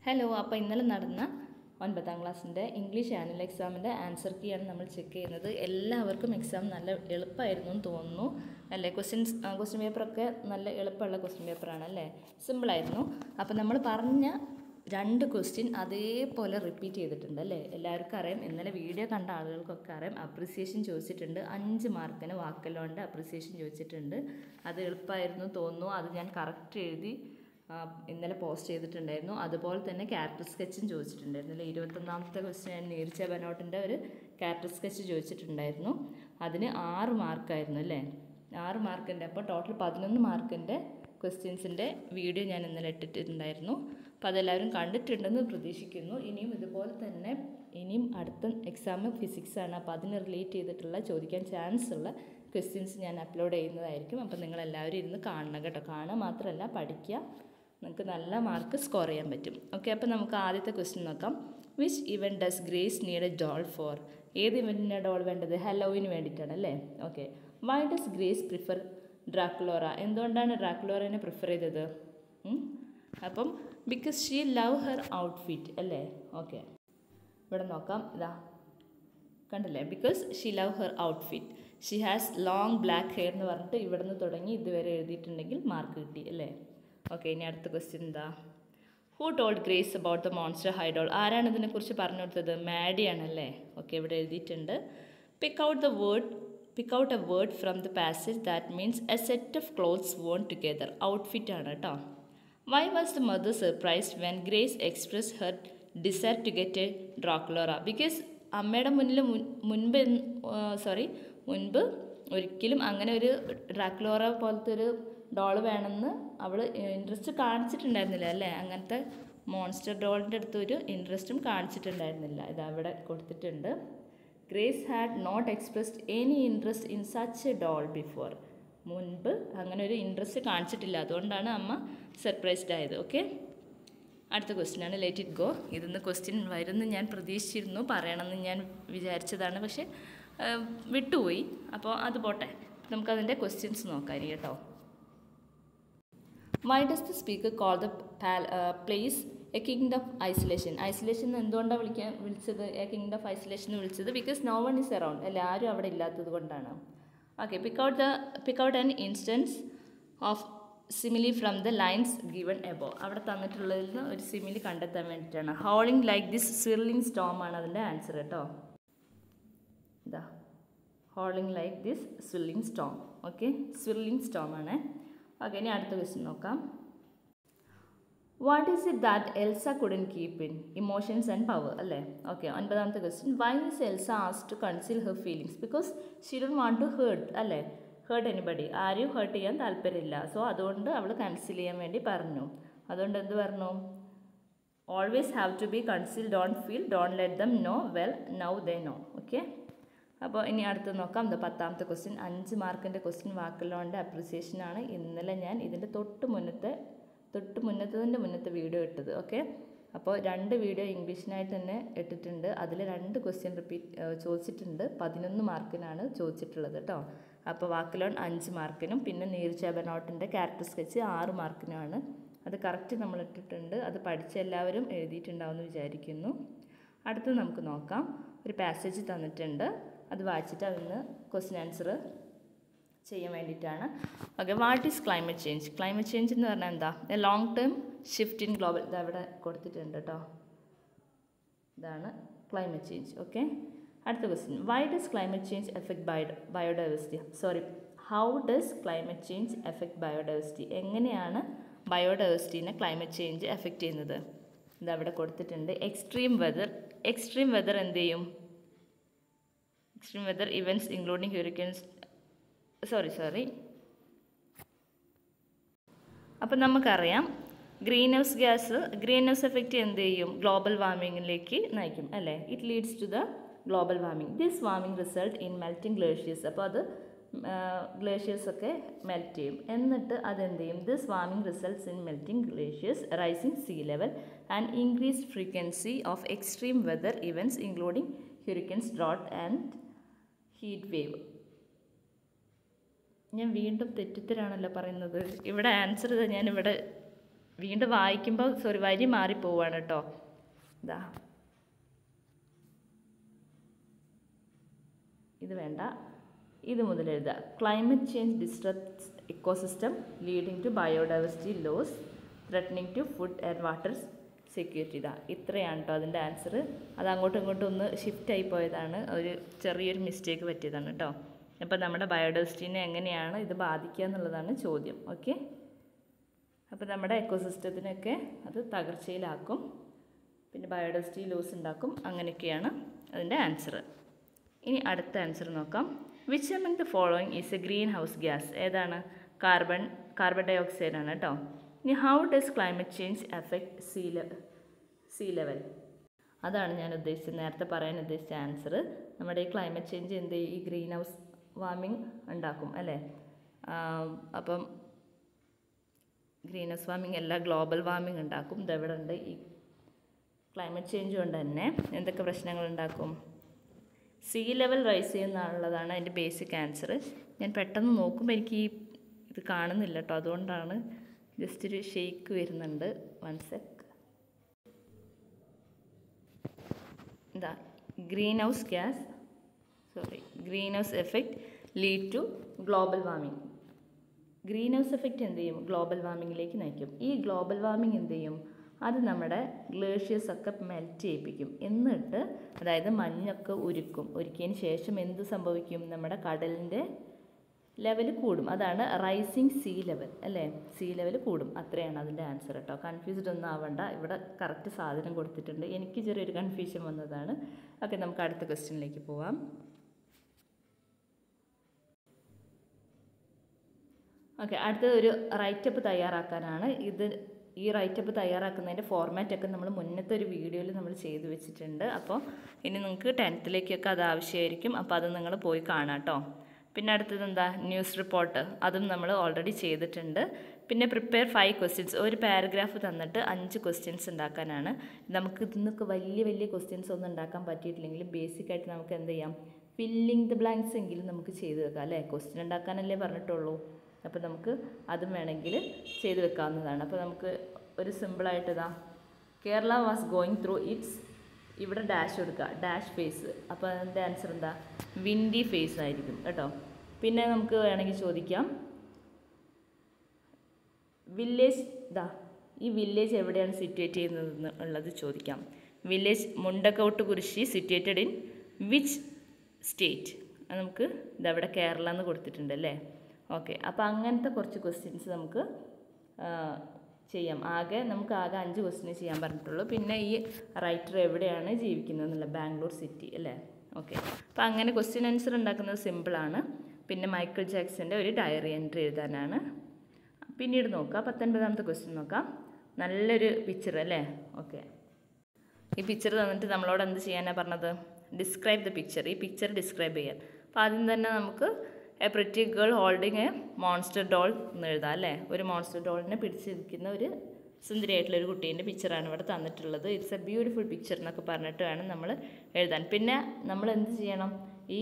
Hello, അപ്പോൾ ഇന്നലെ നടന്ന 9ാം ക്ലാസ്സിൻ്റെ ഇംഗ്ലീഷ് ആനുവൽ എക്സാമിൻ്റെ ആൻസർ കീയാണ് നമ്മൾ ചെക്ക് ചെയ്യുന്നത്. എല്ലാവർക്കും എക്സാം നല്ല എളുപ്പമായിരുന്നു എന്ന് തോന്നുന്നു അല്ലേ? ക്വസ്റ്റ്യൻ പേപ്പറൊക്കെ നല്ല എളുപ്പമുള്ള ക്വസ്റ്റ്യൻ പേപ്പറാണ് അല്ലേ? സിമ്പിളായിരുന്നു. അപ്പോൾ നമ്മൾ പറഞ്ഞ 2 ക്വസ്റ്റ്യൻ അതേപോലെ റിപ്പീറ്റ് ചെയ്തിട്ടുണ്ട് അല്ലേ? എല്ലാവർക്കും അറിയാം, ഇന്നലെ വീഡിയോ കണ്ട ആളുകൾക്കൊക്കെ അറിയാം. അപ്രിസിയേഷൻ ചോദിച്ചിട്ടുണ്ട്, 5 മാർക്കിന് വാക്കലോണ്ട് അപ്രിസിയേഷൻ ചോദിച്ചിട്ടുണ്ട്. അത് എളുപ്പമായിരുന്നു തോന്നുന്നു. അത് ഞാൻ കറക്റ്റ് എഴുതി ഇന്നലെ പോസ്റ്റ് ചെയ്തിട്ടുണ്ടായിരുന്നു. അതുപോലെ തന്നെ ക്യാരക്ടർ സ്കെച്ചും ചോദിച്ചിട്ടുണ്ടായിരുന്നു അല്ലേ? 21ാമത്തെ ക്വസ്റ്റ്യൻ നീർച്ച ബനോട്ടിൻ്റെ ഒരു ക്യാരക്ടർ സ്കെച്ച് ചോദിച്ചിട്ടുണ്ടായിരുന്നു. അതിന് 6 മാർക്കായിരുന്നു അല്ലേ? 6 മാർക്കിൻ്റെ, അപ്പോൾ ടോട്ടൽ 11 മാർക്കിൻ്റെ ക്വസ്റ്റ്യൻസിൻ്റെ വീഡിയോ ഞാൻ ഇന്നലെ ഇട്ടിട്ടുണ്ടായിരുന്നു. അപ്പോൾ അതെല്ലാവരും കണ്ടിട്ടുണ്ടെന്ന് പ്രതീക്ഷിക്കുന്നു. ഇനിയും ഇതുപോലെ തന്നെ അടുത്ത എക്സാം ഫിസിക്സാണ്. അപ്പോൾ അതിന് റിലേറ്റ് ചെയ്തിട്ടുള്ള ചോദിക്കാൻ ചാൻസ് ഉള്ള ക്വസ്റ്റ്യൻസ് ഞാൻ അപ്ലോഡ് ചെയ്യുന്നതായിരിക്കും. അപ്പോൾ നിങ്ങളെല്ലാവരും ഇരുന്ന് കാണണം കേട്ടോ. കാണുക മാത്രമല്ല, പഠിക്കുക. നിങ്ങൾക്ക് നല്ല മാർക്ക് സ്കോർ ചെയ്യാൻ പറ്റും. ഓക്കെ, അപ്പോൾ നമുക്ക് ആദ്യത്തെ ക്വസ്റ്റ്യൻ നോക്കാം. Which event does Grace need a doll for? ഏത് ഇവൻറ്റിനാണ് ഡോൾ വേണ്ടത്? ഹലോവിന് വേണ്ടിയിട്ടാണ് അല്ലേ? Okay. Why does Grace prefer Draculaura? എന്തുകൊണ്ടാണ് ഡ്രാക്കുളോറനെ പ്രിഫർ ചെയ്തത്? അപ്പം because she love her outfit അല്ലേ? ഓക്കെ, ഇവിടെ നോക്കാം. ഇതാ കണ്ടില്ലേ? Because she love her outfit. She has long black hair എന്ന് പറഞ്ഞിട്ട് ഇവിടെ നിന്ന് തുടങ്ങി ഇതുവരെ എഴുതിയിട്ടുണ്ടെങ്കിൽ മാർക്ക് കിട്ടി അല്ലേ? ഓക്കെ, ഇനി അടുത്ത ക്വസ്റ്റ്യൻ എന്താ? Who told Grace about the monster high doll? ആരാണ് ഇതിനെക്കുറിച്ച് പറഞ്ഞു കൊടുത്തത്? മാഡിയാണല്ലേ? ഓക്കെ, ഇവിടെ എഴുതിയിട്ടുണ്ട്. Pick out a word from the passage that means a set of clothes worn together. Outfit ആണ് കേട്ടോ. Why was the mother surprised when Grace express her desire to get a Draculaura? Because അമ്മയുടെ മുൻപ് ഒരിക്കലും അങ്ങനെ ഒരു ഡ്രാക്കുളോറ പോലത്തെ ഒരു doll വേണമെന്ന് അവൾ ഇൻട്രസ്റ്റ് കാണിച്ചിട്ടുണ്ടായിരുന്നില്ല അല്ലേ? അങ്ങനത്തെ മോൺസ്റ്റർ ഡോളിൻ്റെ അടുത്ത് ഒരു ഇൻട്രസ്റ്റും കാണിച്ചിട്ടുണ്ടായിരുന്നില്ല. ഇതാ ഇവിടെ കൊടുത്തിട്ടുണ്ട്. Grace had not expressed any interest in such a doll before. മുൻപ് അങ്ങനെ ഒരു ഇൻട്രസ്റ്റ് കാണിച്ചിട്ടില്ല, അതുകൊണ്ടാണ് അമ്മ സർപ്രൈസ്ഡ് ആയത്. ഓക്കെ, അടുത്ത ക്വസ്റ്റ്യനാണ് ലെറ്റ് ഇറ്റ് ഗോ. ഇതിന്ന് ക്വസ്റ്റ്യൻ വരുമെന്ന് ഞാൻ പ്രതീക്ഷിച്ചിരുന്നു, പറയണമെന്ന് ഞാൻ വിചാരിച്ചതാണ്, പക്ഷേ വിട്ടുപോയി. അപ്പോൾ അത് പോട്ടെ, നമുക്കതിൻ്റെ ക്വസ്റ്റ്യൻസ് നോക്കാം കേട്ടോ. Why does the speaker call the place a kingdom of isolation? Isolation എന്തുകൊണ്ടാണ് വിളിച്ചത്? എ കിങ്ഡം ഓഫ് ഐസൊലേഷൻ വിളിച്ചത് because no one is around അല്ലേ? ആരും അവിടെ ഇല്ലാത്തത് കൊണ്ടാണ്. Okay, pick out an instance of simile from the lines given above. അവിടെ തന്നിട്ടുള്ളതിൽ നിന്ന് ഒരു സിമിലി കണ്ടെത്താൻ വേണ്ടിയിട്ടാണ്. Howling like this swirling storm ആണ് അതിൻ്റെ ആൻസർ കേട്ടോ. ഇതാ howling like this swirling storm. Okay, swirling storm ആണ്. ഓക്കെ, ഇനി അടുത്ത ക്വസ്റ്റ്യൻ നോക്കാം. What is it that Elsa couldn't keep in? Emotions and power അല്ലേ? ഓക്കെ, 9ാമത്തെ question. Why is Elsa asked to conceal her feelings? Because she don't want to hurt അല്ലേ? Hurt anybody, ആരെയും hurt ചെയ്യാൻ താല്പര്യമില്ല. So അതുകൊണ്ട് അവൾ conceal ചെയ്യാൻ വേണ്ടി പറഞ്ഞു. അതുകൊണ്ട് എന്ത് പറഞ്ഞു? Always have to be conceal, don't feel, don't let them know, well now they know. Okay, അപ്പോൾ ഇനി അടുത്ത് നോക്കാം. 10ാമത്തെ ക്വസ്റ്റ്യൻ 5 മാർക്കിൻ്റെ ക്വസ്റ്റ്യൻ വാക്കലോണ്ട് അപ്രിസിയേഷനാണ്. ഇന്നലെ ഞാൻ ഇതിൻ്റെ തൊട്ട് മുന്നത്തെ വീഡിയോ ഇട്ടത്. ഓക്കെ, അപ്പോൾ 2 വീഡിയോ ഇംഗ്ലീഷിനായിട്ട് തന്നെ ഇട്ടിട്ടുണ്ട്. അതിൽ 2 ക്വസ്റ്റ്യൻ ചോദിച്ചിട്ടുണ്ട്. 11 മാർക്കിനാണ് ചോദിച്ചിട്ടുള്ളത് കേട്ടോ. അപ്പോൾ വാക്കലോൺ 5 മാർക്കിനും പിന്നെ നീർച്ച ബനോട്ടിൻ്റെ ക്യാരക്ടർ സ്കെച്ച് 6 മാർക്കിനുമാണ്. അത് കറക്റ്റ് നമ്മൾ ഇട്ടിട്ടുണ്ട്. അത് പഠിച്ച എല്ലാവരും എഴുതിയിട്ടുണ്ടാവുമെന്ന് വിചാരിക്കുന്നു. അടുത്ത് നമുക്ക് നോക്കാം. ഒരു പാസേജ് തന്നിട്ടുണ്ട്, അത് വായിച്ചിട്ട് അതിന് ക്വസ്റ്റ്യൻ ആൻസർ ചെയ്യാൻ വേണ്ടിയിട്ടാണ്. Okay, what is climate change? Climate change എന്ന് പറഞ്ഞാൽ എന്താ? A long term shift in global. ഇത് അവിടെ കൊടുത്തിട്ടുണ്ട് കേട്ടോ. ഇതാണ് ക്ലൈമറ്റ് ചേഞ്ച്. ഓക്കെ, അടുത്ത question. Why does climate change effect biodiversity? How does climate change effect biodiversity? എങ്ങനെയാണ് ബയോഡൈവേഴ്സിറ്റീനെ ക്ലൈമറ്റ് ചേഞ്ച് എഫക്റ്റ് ചെയ്യുന്നത്? ഇതവിടെ കൊടുത്തിട്ടുണ്ട്. എക്സ്ട്രീം വെതർ എന്ത് ചെയ്യും? എക്സ്ട്രീം വെതർ ഇവൻറ്റ്സ് ഇൻക്ലൂഡിങ് ഹ്യൂറിക്കൻസ് അപ്പം നമുക്കറിയാം ഗ്രീൻ ഹൗസ് എഫക്റ്റ് എന്ത് ചെയ്യും? ഗ്ലോബൽ വാർമിങ്ങിലേക്ക് നയിക്കും അല്ലേ? It leads to the global warming. This warming result in melting glaciers. അപ്പോൾ അത് ഗ്ലേഷ്യേഴ്സൊക്കെ മെൽറ്റ് ചെയ്യും. എന്നിട്ട് അതെന്ത് ചെയ്യും? This warming results in melting glaciers, rising sea level and increased frequency of extreme weather events including hurricanes, drought and heat wave. ഞാൻ വീണ്ടും തെറ്റിത്തരാണല്ലോ പറയുന്നത്. ഇവിടെ ആൻസർ ഞാനിവിടെ വീണ്ടും വായിക്കുമ്പോൾ വരി മാറിപ്പോവാണ് കേട്ടോ. ഇതാ ഇത് വേണ്ട, ഇത് മുതൽ എഴുതുക. Climate change disrupts ecosystem leading to biodiversity loss threatening to food and water security. ഇതാ ഇത്രയാണ് കേട്ടോ അതിൻ്റെ ആൻസർ. അത് അങ്ങോട്ടും ഇങ്ങോട്ടും ഒന്ന് ഷിഫ്റ്റായി പോയതാണ്, ഒരു ചെറിയൊരു മിസ്റ്റേക്ക് പറ്റിയതാണ് കേട്ടോ. അപ്പോൾ നമ്മുടെ ബയോഡൈവേഴ്സിറ്റിനെ എങ്ങനെയാണ് ഇത് ബാധിക്കുക എന്നുള്ളതാണ് ചോദ്യം. ഓക്കെ, അപ്പോൾ നമ്മുടെ എക്കോസിസ്റ്റത്തിനൊക്കെ അത് തകർച്ചയിലാക്കും, പിന്നെ ബയോഡൈവേഴ്സിറ്റി ലോസ് ഉണ്ടാക്കും. അങ്ങനെയൊക്കെയാണ് അതിൻ്റെ ആൻസർ. ഇനി അടുത്ത ആൻസർ നോക്കാം. Which among the following is A green house gas? ഏതാണ്? കാർബൺ ഡൈ ഓക്സൈഡ് ആണ് കേട്ടോ. ഇനി how does climate change effect see level? അതാണ് ഞാൻ ഉദ്ദേശിച്ചത്, നേരത്തെ പറയാൻ ഉദ്ദേശിച്ച ആൻസർ. നമ്മുടെ ഈ ക്ലൈമറ്റ് ചേഞ്ച് എന്ത് ഈ ഗ്രീൻ ഹൗസ് വാർമിംഗ് ഉണ്ടാക്കും അല്ലേ? അപ്പം ഗ്രീൻ ഹൗസ് വാർമിംഗ് അല്ല, ഗ്ലോബൽ വാർമിംഗ് ഉണ്ടാക്കും. ഇതെവിടെ ഉണ്ട്? ഈ ക്ലൈമറ്റ് ചേഞ്ച് കൊണ്ട് തന്നെ എന്തൊക്കെ പ്രശ്നങ്ങൾ ഉണ്ടാക്കും? സീ ലെവൽ റൈസ് ചെയ്യുന്നതാണ് അതിൻ്റെ ബേസിക് ആൻസർ. ഞാൻ പെട്ടെന്ന് നോക്കുമ്പോൾ എനിക്ക് ഇത് കാണുന്നില്ല കേട്ടോ, അതുകൊണ്ടാണ് ജസ്റ്റ് ഒരു ഷെയ്ക്ക് വരുന്നുണ്ട്. 1 sec. ഇതാ greenhouse effect lead to global warming. Greenhouse effect എന്ത് ചെയ്യും? ഗ്ലോബൽ വാർമിങ്ങിലേക്ക് നയിക്കും. ഈ ഗ്ലോബൽ വാർമിംഗ് എന്ത് ചെയ്യും? അത് നമ്മുടെ ഗ്ലേഷ്യേഴ്സ് ഒക്കെ മെൽറ്റ് ചെയ്യിപ്പിക്കും. എന്നിട്ട് അതായത് മഞ്ഞൊക്കെ ഉരുക്കിയതിന് ശേഷം എന്ത് സംഭവിക്കും? നമ്മുടെ കടലിൻ്റെ ലെവൽ കൂടും. അതാണ് റൈസിങ് സീ ലെവൽ അല്ലേ? സീ ലെവൽ കൂടും. അത്രയാണ് അതിൻ്റെ ആൻസർ കേട്ടോ. കൺഫ്യൂസ്ഡ് ഒന്നും ആവണ്ട, ഇവിടെ കറക്റ്റ് സാധനം കൊടുത്തിട്ടുണ്ട്. എനിക്ക് ചെറിയൊരു കൺഫ്യൂഷൻ വന്നതാണ്. ഓക്കെ, നമുക്ക് അടുത്ത ക്വസ്റ്റ്യനിലേക്ക് പോവാം. ഓക്കെ, അടുത്തത് ഒരു റൈറ്റപ്പ് തയ്യാറാക്കാനാണ്. ഈ റൈറ്റപ്പ് തയ്യാറാക്കുന്നതിൻ്റെ ഫോർമാറ്റൊക്കെ നമ്മൾ മുന്നത്തെ ഒരു വീഡിയോയിൽ നമ്മൾ ചെയ്ത് വെച്ചിട്ടുണ്ട്. അപ്പോൾ ഇനി നിങ്ങൾക്ക് 10th അത് ആവശ്യമായിരിക്കും. അപ്പോൾ അത് നിങ്ങൾ പോയി കാണാം കേട്ടോ. പിന്നെ അടുത്തത് എന്താ? News report. അതും നമ്മൾ ഓൾറെഡി ചെയ്തിട്ടുണ്ട്. പിന്നെ പ്രിപ്പയർ 5 questions. ഒരു പാരഗ്രാഫ് തന്നിട്ട് 5 questions ഉണ്ടാക്കാനാണ്. നമുക്ക് ഇതിന്നൊക്കെ വലിയ ക്വസ്റ്റ്യൻസ് ഒന്നും ഉണ്ടാക്കാൻ പറ്റിയിട്ടില്ലെങ്കിലും ബേസിക്കായിട്ട് നമുക്ക് എന്ത് ചെയ്യാം? ഫില്ലിങ് ദ ബ്ലാങ്ക്സ് എങ്കിലും നമുക്ക് ചെയ്ത് വെക്കാം അല്ലേ? ക്വസ്റ്റ്യൻ ഉണ്ടാക്കാനല്ലേ പറഞ്ഞിട്ടുള്ളൂ. അപ്പോൾ നമുക്ക് അതും വേണമെങ്കിൽ ചെയ്ത് വെക്കാവുന്നതാണ്. അപ്പോൾ നമുക്ക് ഒരു സിമ്പിളായിട്ട് ഇതാ Kerala was going through it's, ഇവിടെ ഡാഷ് കൊടുക്കുക, ഡാഷ് ഫേസ്. അപ്പോൾ അതിൻ്റെ ആൻസർ എന്താ? വിൻഡി ഫേസ് ആയിരിക്കും കേട്ടോ. പിന്നെ നമുക്ക് വേണമെങ്കിൽ ചോദിക്കാം വില്ലേജ്, ഈ വില്ലേജ് എവിടെയാണ് സിറ്റുവേറ്റ് ചെയ്യുന്നതെന്ന് ഉള്ളത് ചോദിക്കാം. Village Mundakottukurissi situated in which state? അത് നമുക്ക് ഇതവിടെ കേരള എന്ന് കൊടുത്തിട്ടുണ്ട് അല്ലേ? ഓക്കെ, അപ്പോൾ അങ്ങനത്തെ കുറച്ച് ക്വസ്റ്റ്യൻസ് നമുക്ക് ചെയ്യാം. നമുക്ക് ആകെ 5 ക്വസ്റ്റ്യൻ ചെയ്യാൻ പറഞ്ഞിട്ടുള്ളൂ. പിന്നെ ഈ റൈറ്റർ എവിടെയാണ് ജീവിക്കുന്നത് എന്നുള്ള ബാംഗ്ലൂർ സിറ്റി അല്ലേ? ഓക്കെ, അപ്പോൾ അങ്ങനെ ക്വസ്റ്റ്യൻ ആൻസർ ഉണ്ടാക്കുന്നത് സിമ്പിളാണ്. പിന്നെ മൈക്കിൾ ജാക്സൻ്റെ ഒരു ഡയറി എൻട്രി എഴുതാനാണ്. പിന്നീട് നോക്കാം 19ാമത്തെ ക്വസ്റ്റ്യൻ നോക്കാം. നല്ലൊരു പിക്ചർ അല്ലേ? ഓക്കെ, ഈ പിക്ചർ തന്നിട്ട് നമ്മളോട് എന്ത് ചെയ്യാനാണ് പറഞ്ഞത്? Describe the picture. ഈ പിക്ചർ ഡിസ്ക്രൈബ് ചെയ്യാൻ. അപ്പോൾ ആദ്യം തന്നെ നമുക്ക് a pretty girl holding a monster doll എന്ന് എഴുതാം അല്ലേ? ഒരു മോൺസ്റ്റർ ഡോളിനെ പിടിച്ചിരിക്കുന്ന ഒരു സുന്ദരിയായിട്ടുള്ളൊരു കുട്ടീൻ്റെ പിക്ചറാണ് ഇവിടെ തന്നിട്ടുള്ളത്. ഇറ്റ്സ് എ ബ്യൂട്ടിഫുൾ പിക്ചർ എന്നൊക്കെ പറഞ്ഞിട്ട് വേണം നമ്മൾ എഴുതാൻ. പിന്നെ നമ്മൾ എന്ത് ചെയ്യണം? ഈ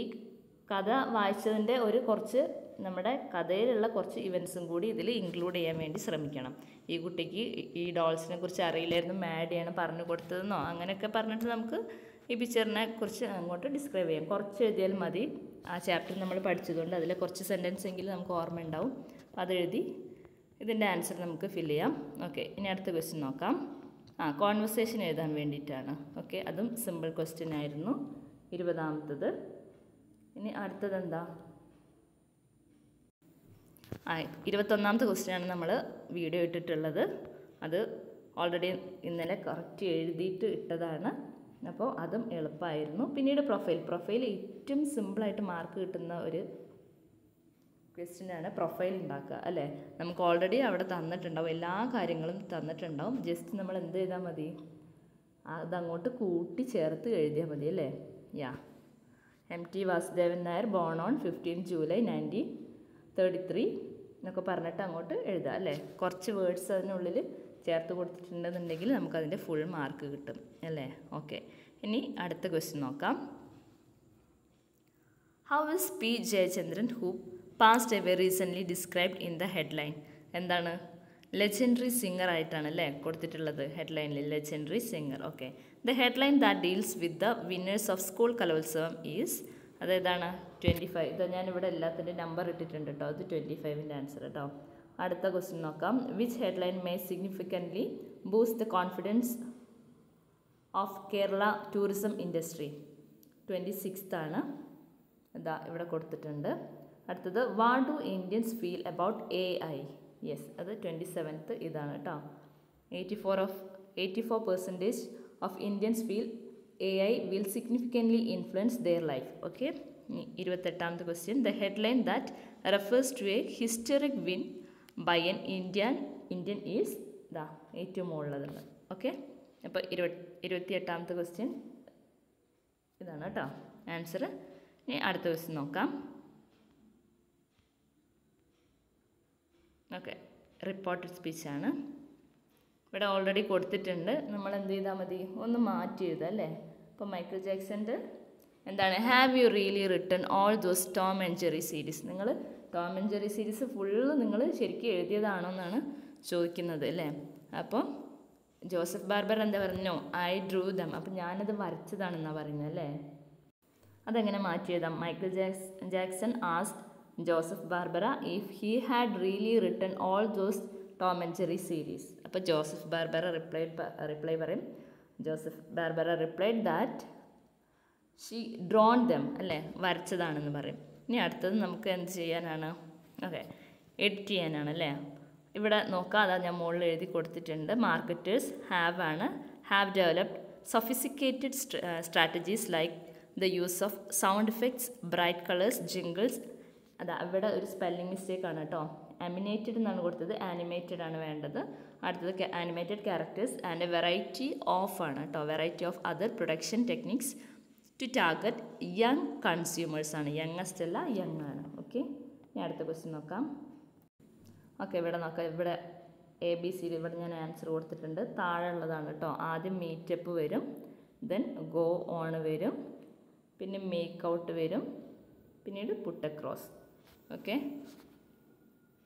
കഥ വായിച്ചതിൻ്റെ കുറച്ച് നമ്മുടെ കഥയിലുള്ള കുറച്ച് ഇവൻസും കൂടി ഇതിൽ ഇൻക്ലൂഡ് ചെയ്യാൻ വേണ്ടി ശ്രമിക്കണം. ഈ കുട്ടിക്ക് ഈ ഡോൾസിനെ കുറിച്ച് അറിയില്ലായിരുന്നു, മാഡിയാണ് പറഞ്ഞു കൊടുത്തതെന്നോ അങ്ങനെയൊക്കെ പറഞ്ഞിട്ട് നമുക്ക് ഈ പിക്ചറിനെ കുറിച്ച് അങ്ങോട്ട് ഡിസ്ക്രൈബ് ചെയ്യാം. കുറച്ച് എഴുതിയാൽ മതി. ആ ചാപ്റ്റർ നമ്മൾ പഠിച്ചതുകൊണ്ട് അതിലെ കുറച്ച് സെൻറ്റൻസ് എങ്കിലും നമുക്ക് ഓർമ്മയുണ്ടാവും. അപ്പോൾ അതെഴുതി ഇതിൻ്റെ ആൻസർ നമുക്ക് ഫില്ല് ചെയ്യാം. ഓക്കെ, ഇനി അടുത്ത ക്വസ്റ്റ്യൻ നോക്കാം. കോൺവെർസേഷൻ എഴുതാൻ വേണ്ടിയിട്ടാണ്. ഓക്കെ, അതും സിമ്പിൾ ക്വസ്റ്റ്യൻ ആയിരുന്നു. 20ാമത്തത്. ഇനി അടുത്തത് എന്താ? 21ാമത്തെ ക്വസ്റ്റ്യനാണ് നമ്മൾ വീഡിയോ ഇട്ടിട്ടുള്ളത്. അത് ഓൾറെഡി ഇന്നലെ കറക്റ്റ് എഴുതിയിട്ട് ഇട്ടതാണ്. അപ്പോൾ അതും എളുപ്പമായിരുന്നു. പിന്നീട് പ്രൊഫൈൽ ഏറ്റവും സിമ്പിളായിട്ട് മാർക്ക് കിട്ടുന്ന ഒരു ക്വസ്റ്റ്യനാണ് പ്രൊഫൈൽ ഉണ്ടാക്കുക അല്ലേ? നമുക്ക് ഓൾറെഡി അവിടെ തന്നിട്ടുണ്ടാവും, എല്ലാ കാര്യങ്ങളും തന്നിട്ടുണ്ടാവും. ജസ്റ്റ് നമ്മൾ എന്ത് ചെയ്താൽ മതി? അതങ്ങോട്ട് കൂട്ടി ചേർത്ത് എഴുതിയാൽ മതി അല്ലേ? MT Vasudevan Nair born on 15 July 1933 എന്നൊക്കെ പറഞ്ഞിട്ട് അങ്ങോട്ട് എഴുതാം അല്ലേ? കുറച്ച് വേർഡ്സ് അതിനുള്ളിൽ ചേർത്ത് കൊടുത്തിട്ടുണ്ടെന്നുണ്ടെങ്കിൽ നമുക്കതിൻ്റെ ഫുൾ മാർക്ക് കിട്ടും അല്ലേ? ഓക്കെ, ഇനി അടുത്ത ക്വസ്റ്റ്യൻ നോക്കാം. How is P. Jayachandran who passed away recently described in the headline? എന്താണ്? ലെജൻഡറി സിംഗർ ആയിട്ടാണ് അല്ലേ കൊടുത്തിട്ടുള്ളത് ഹെഡ്ലൈനിൽ legendary singer. Okay, the headline that deals with the winners of school Kalolsavam is, അതേതാണ് 25. ഇത് ഞാനിവിടെ എല്ലാത്തിൻ്റെ നമ്പർ ഇട്ടിട്ടുണ്ട് കേട്ടോ, അത് 25ൻ്റെ ആൻസർ കേട്ടോ. അടുത്ത ക്വസ്റ്റ്യൻ നോക്കാം. Which headline may significantly boost the confidence of Kerala tourism industry? 26th ആണ്, ഇതാ ഇവിടെ കൊടുത്തിട്ടുണ്ട്. അടുത്തത് what do Indians feel about AI? Yes, അത് 27th ഇതാണ് കേട്ടോ. 84% of Indians feel AI will significantly influence their life. Okay, 28th question. The headline that refers to a historic win by an Indian is, ഇതാ ഏറ്റവും മുകളിലുള്ളത്. Okay, അപ്പോൾ 28th question ഇതാണ് കേട്ടോ answer. ഇനി അടുത്ത ക്വസ്റ്റ്യൻ നോക്കാം. ഓക്കെ, റിപ്പോർട്ടഡ് സ്പീച്ചാണ്. ഇവിടെ ഓൾറെഡി കൊടുത്തിട്ടുണ്ട്, നമ്മൾ എന്ത് ചെയ്താൽ മതി, ഒന്ന് മാറ്റി എഴുതാം അല്ലേ. അപ്പോൾ മൈക്കിൾ ജാക്സൻ്റെ എന്താണ്, have you really written all those Tom and Jerry series? നിങ്ങൾ Tom and Jerry series full നിങ്ങൾ ശരിക്കും എഴുതിയതാണോ എന്നാണ് ചോദിക്കുന്നത് അല്ലേ. അപ്പോൾ ജോസഫ് ബാർബർ എന്താ പറഞ്ഞു, ഐ ഡ്രൂ ദം, അപ്പം ഞാനത് വരച്ചതാണെന്നാണ് പറയുന്നത് അല്ലേ. അതെങ്ങനെ മാറ്റി എഴുതാം? Michael Jackson asked Joseph Barbara if he had really written all those Tom and Jerry series. അപ്പോൾ ജോസഫ് ബാർബറ റിപ്ലൈ പറയും, Joseph Barbara replied that she drone dum, അല്ലേ, വരച്ചതാണെന്ന് പറയും. ഇനി അടുത്തത് നമുക്ക് എന്ത് ചെയ്യാനാണ്? ഓക്കെ, എഡിറ്റ് ചെയ്യാനാണ് അല്ലേ. ഇവിടെ നോക്കാം, അതാ ഞാൻ മുകളിൽ എഴുതി കൊടുത്തിട്ടുണ്ട്. Marketers have developed sophisticated strategies like the use of sound effects, bright colours, jingles. അതാ ഇവിടെ ഒരു സ്പെല്ലിംഗ് മിസ്റ്റേക്ക് ആണ് കേട്ടോ. ആനിമേറ്റഡ് എന്നാണ് കൊടുത്തത്, ആനിമേറ്റഡ് ആണ് വേണ്ടത്. അടുത്തത് animated characters and variety of ആണ് കേട്ടോ, variety of other production techniques to target young consumers ആണ്, യങ്ങസ്റ്റ് അല്ല, യങ് ആണ്. ഓക്കെ, ഇനി അടുത്ത ക്വസ്റ്റ്യൻ നോക്കാം. ഓക്കെ, ഇവിടെ നോക്കാം. ഇവിടെ ABC ഇവിടെ ഞാൻ ആൻസർ കൊടുത്തിട്ടുണ്ട്. താഴെ ഉള്ളതാണ് കേട്ടോ. ആദ്യം മീറ്റപ്പ് വരും, ദെൻ ഗോ ഓൺ വരും, പിന്നെ മേക്ക് ഔട്ട് വരും, പിന്നീട് പുട്ട് അക്രോസ്. ഓക്കെ,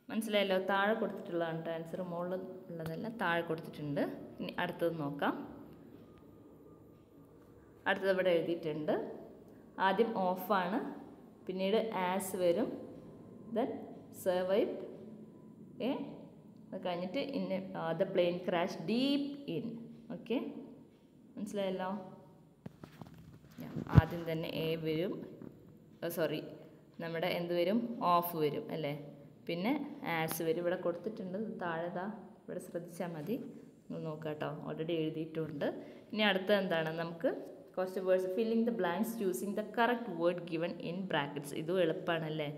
മനസ്സിലായല്ലോ. താഴെ കൊടുത്തിട്ടുള്ളതാണ് കേട്ടോ ആൻസർ, മുകളിൽ ഉള്ളതല്ല, താഴെ കൊടുത്തിട്ടുണ്ട്. ഇനി അടുത്തത് നോക്കാം. അടുത്തത് ഇവിടെ എഴുതിയിട്ടുണ്ട്. ആദ്യം ഓഫാണ്, പിന്നീട് ആസ് വരും, ദെൻ സർവൈവ്ഡ്, അത് കഴിഞ്ഞിട്ട് the plain crash deep in. Okay, മനസ്സിലായല്ലോ. ആദ്യം തന്നെ എ വരും, സോറി നമ്മുടെ എന്ത് വരും, ഓഫ് വരും അല്ലേ, പിന്നെ ആസ് വരും. ഇവിടെ കൊടുത്തിട്ടുണ്ട് താഴെതാ, ഇവിടെ ശ്രദ്ധിച്ചാൽ മതി, നോക്കാം കേട്ടോ, ഓൾറെഡി എഴുതിയിട്ടുണ്ട്. ഇനി അടുത്തത് എന്താണ്, നമുക്ക് കുറച്ച് words filling the blanks choosing the correct word given in brackets. ഇതും എളുപ്പമാണല്ലേ.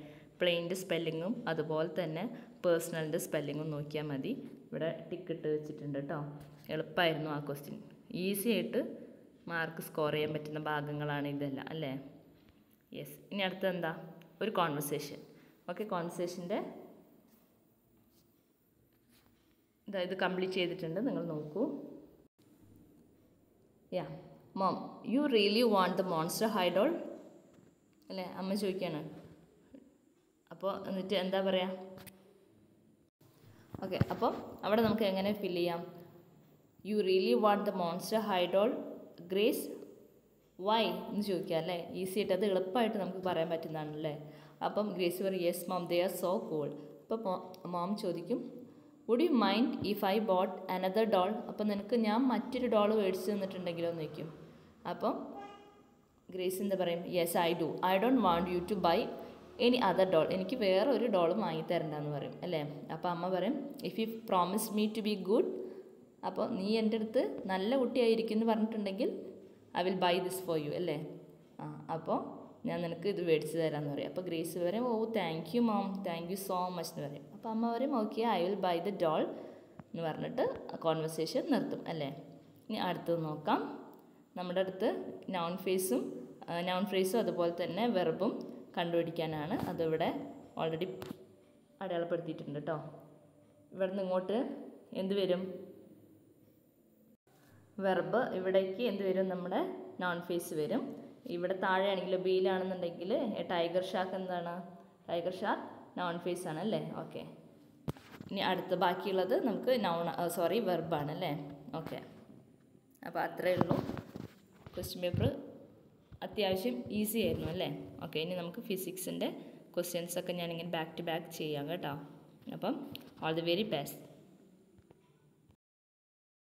പ്ലെയിൻ്റെ സ്പെല്ലിങ്ങും അതുപോലെ തന്നെ പേഴ്സണലിൻ്റെ സ്പെല്ലിങ്ങും നോക്കിയാൽ മതി. ഇവിടെ ടിക്ക് ഇട്ട് വെച്ചിട്ടുണ്ട് കേട്ടോ. എളുപ്പമായിരുന്നു ആ ക്വസ്റ്റ്യൻ, ഈസി ആയിട്ട് മാർക്ക് സ്കോർ ചെയ്യാൻ പറ്റുന്ന ഭാഗങ്ങളാണ് ഇതെല്ലാം അല്ലേ. യെസ്, ഇനി അടുത്തത് എന്താ, ഒരു കോൺവെർസേഷൻ. ഓക്കെ, കോൺവെർസേഷൻ്റെ ഇത് കംപ്ലീറ്റ് ചെയ്തിട്ടുണ്ട്, നിങ്ങൾ നോക്കൂ. Yeah mom, you really want the monster high doll അല്ലേ, അമ്മ ചോദിക്കുകയാണ്. അപ്പോൾ എന്നിട്ട് എന്താ പറയുക? ഓക്കെ, അപ്പം അവിടെ നമുക്ക് എങ്ങനെ ഫില്ല് ചെയ്യാം? You really want the monster high doll Grace why എന്ന് ചോദിക്കുക അല്ലേ. ഈസി ആയിട്ട് അത് എളുപ്പമായിട്ട് നമുക്ക് പറയാൻ പറ്റുന്നതാണല്ലേ. അപ്പം ഗ്രേസ് പറയും yes mom they are so cool. അപ്പോൾ മോം ചോദിക്കും would you mind if I bought another doll? അപ്പം നിനക്ക് ഞാൻ മറ്റൊരു ഡോൾ മേടിച്ച് തന്നിട്ടുണ്ടെങ്കിലോ എന്ന് ചോദിക്കും. അപ്പം ഗ്രേസ് എന്താ പറയും, yes I do, I don't want you to buy any other doll, എനിക്ക് വേറെ ഒരു ഡോളും വാങ്ങിത്തരണ്ടെന്ന് പറയും അല്ലേ. അപ്പോൾ അമ്മ പറയും if you promise me to be good, അപ്പോൾ നീ എൻ്റെ അടുത്ത് നല്ല കുട്ടിയായിരിക്കും എന്ന് പറഞ്ഞിട്ടുണ്ടെങ്കിൽ I will buy this for you അല്ലേ. അപ്പോൾ ഞാൻ നിനക്ക് ഇത് മേടിച്ച് തരാമെന്ന് പറയും. അപ്പോൾ ഗ്രേസ് പറയും oh thank you mom, thank you so much എന്ന് പറയും. അപ്പോൾ അമ്മ പറയും okay I will buy the doll എന്ന് പറഞ്ഞിട്ട് കോൺവെർസേഷൻ നിർത്തും അല്ലേ. ഇനി അടുത്തത് നോക്കാം. നമ്മുടെ അടുത്ത് നൗൺ ഫ്രേസും അതുപോലെ തന്നെ വെർബും കണ്ടുപിടിക്കാനാണ്. അതിവിടെ ഓൾറെഡി അടയാളപ്പെടുത്തിയിട്ടുണ്ട് കേട്ടോ. ഇവിടെ നിന്ന് ഇങ്ങോട്ട് എന്ത് വരും, വെർബ്. ഇവിടേക്ക് എന്ത് വരും, നമ്മുടെ നോൺ ഫേസ് വരും. ഇവിടെ താഴെയാണെങ്കിൽ ബിയിലാണെന്നുണ്ടെങ്കിൽ ടൈഗർ ഷാർക്ക് എന്താണ്, ടൈഗർ ഷാർക്ക് നോൺ ഫേസ് ആണ് അല്ലേ. ഓക്കെ, ഇനി അടുത്ത ബാക്കിയുള്ളത് നമുക്ക് വെർബാണ് അല്ലേ. ഓക്കെ, അപ്പോൾ അത്രയേ ഉള്ളൂ. ക്വസ്റ്റ്യൻ പേപ്പർ അത്യാവശ്യം ഈസി ആയിരുന്നു അല്ലേ. ഓക്കെ, ഇനി നമുക്ക് ഫിസിക്സിൻ്റെ ക്വസ്റ്റ്യൻസൊക്കെ ഞാനിങ്ങനെ ബാക്ക് ടു ബാക്ക് ചെയ്യാം കേട്ടോ. അപ്പം ഓൾ ദി വെരി ബെസ്റ്റ്.